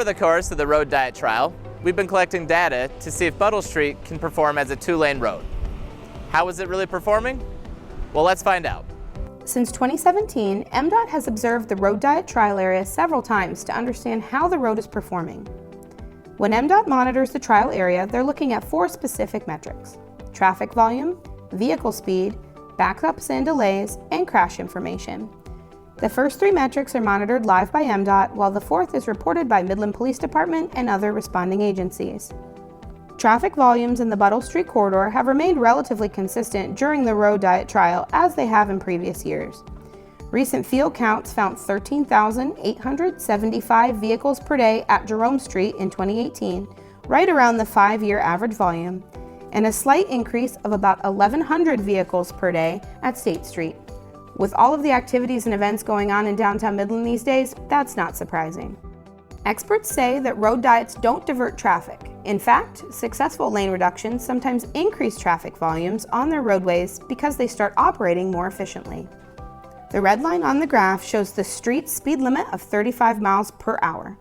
Over the course of the road diet trial, we've been collecting data to see if Buttles Street can perform as a two-lane road. How is it really performing? Well, let's find out. Since 2017, MDOT has observed the road diet trial area several times to understand how the road is performing. When MDOT monitors the trial area, they're looking at 4 specific metrics: traffic volume, vehicle speed, backups and delays, and crash information. The first 3 metrics are monitored live by MDOT, while the 4th is reported by Midland Police Department and other responding agencies. Traffic volumes in the Buttles Street corridor have remained relatively consistent during the road diet trial as they have in previous years. Recent field counts found 13,875 vehicles per day at Jerome Street in 2018, right around the 5-year average volume, and a slight increase of about 1,100 vehicles per day at State Street. With all of the activities and events going on in downtown Midland these days, that's not surprising. Experts say that road diets don't divert traffic. In fact, successful lane reductions sometimes increase traffic volumes on their roadways because they start operating more efficiently. The red line on the graph shows the street speed limit of 35 miles per hour.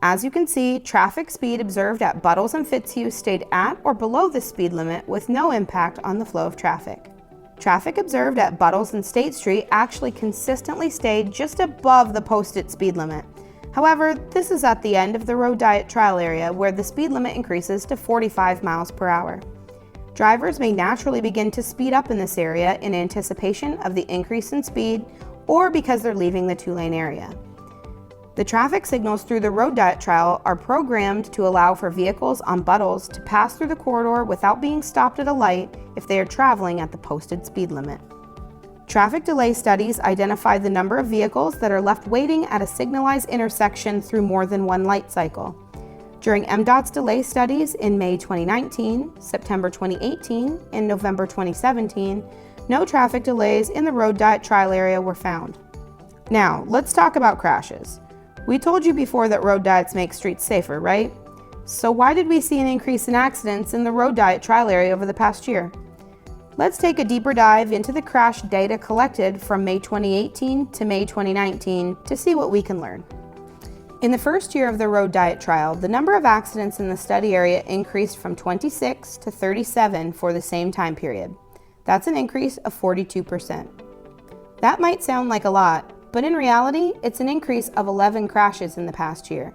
As you can see, traffic speed observed at Buttles and Fitzhugh stayed at or below the speed limit with no impact on the flow of traffic. Traffic observed at Buttles and State Street actually consistently stayed just above the posted speed limit. However, this is at the end of the road diet trial area where the speed limit increases to 45 miles per hour. Drivers may naturally begin to speed up in this area in anticipation of the increase in speed or because they're leaving the 2-lane area. The traffic signals through the road diet trial are programmed to allow for vehicles on Buttles to pass through the corridor without being stopped at a light if they are traveling at the posted speed limit. Traffic delay studies identify the number of vehicles that are left waiting at a signalized intersection through more than one light cycle. During MDOT's delay studies in May 2019, September 2018, and November 2017, no traffic delays in the road diet trial area were found. Now, let's talk about crashes. We told you before that road diets make streets safer, right? So why did we see an increase in accidents in the road diet trial area over the past year? Let's take a deeper dive into the crash data collected from May 2018 to May 2019 to see what we can learn. In the first year of the road diet trial, the number of accidents in the study area increased from 26 to 37 for the same time period. That's an increase of 42%. That might sound like a lot, but in reality, it's an increase of 11 crashes in the past year.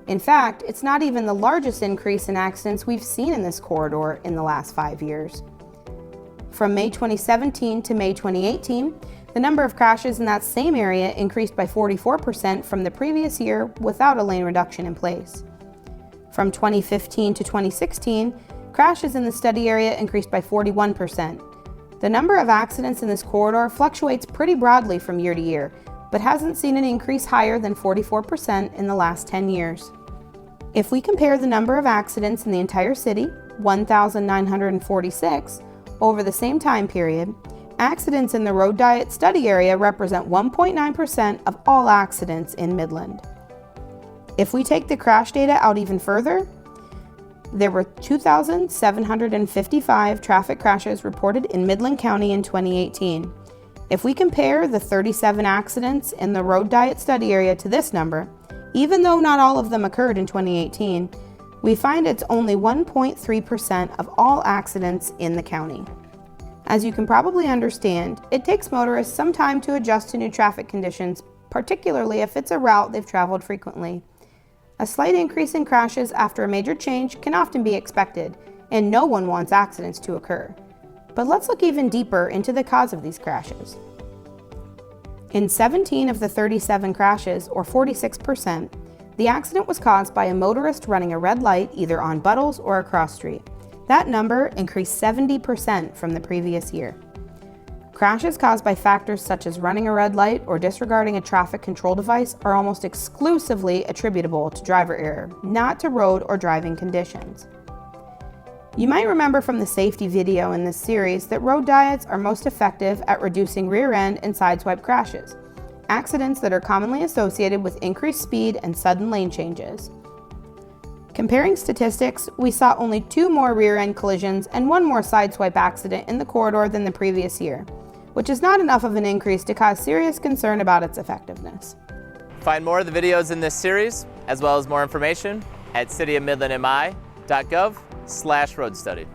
In fact, it's not even the largest increase in accidents we've seen in this corridor in the last 5 years. From May 2017 to May 2018, the number of crashes in that same area increased by 44% from the previous year without a lane reduction in place. From 2015 to 2016, crashes in the study area increased by 41%. The number of accidents in this corridor fluctuates pretty broadly from year to year, but hasn't seen an increase higher than 44% in the last 10 years. If we compare the number of accidents in the entire city, 1,946, over the same time period, accidents in the road diet study area represent 1.9% of all accidents in Midland. If we take the crash data out even further, there were 2,755 traffic crashes reported in Midland County in 2018. If we compare the 37 accidents in the road diet study area to this number, even though not all of them occurred in 2018, we find it's only 1.3% of all accidents in the county. As you can probably understand, it takes motorists some time to adjust to new traffic conditions, particularly if it's a route they've traveled frequently. A slight increase in crashes after a major change can often be expected, and no one wants accidents to occur. But let's look even deeper into the cause of these crashes. In 17 of the 37 crashes, or 46%, the accident was caused by a motorist running a red light either on Buttles or across street. That number increased 70% from the previous year. Crashes caused by factors such as running a red light or disregarding a traffic control device are almost exclusively attributable to driver error, not to road or driving conditions. You might remember from the safety video in this series that road diets are most effective at reducing rear end and sideswipe crashes, accidents that are commonly associated with increased speed and sudden lane changes. Comparing statistics, we saw only 2 more rear end collisions and 1 more sideswipe accident in the corridor than the previous year, which is not enough of an increase to cause serious concern about its effectiveness. Find more of the videos in this series as well as more information at cityofmidlandmi.gov/road study.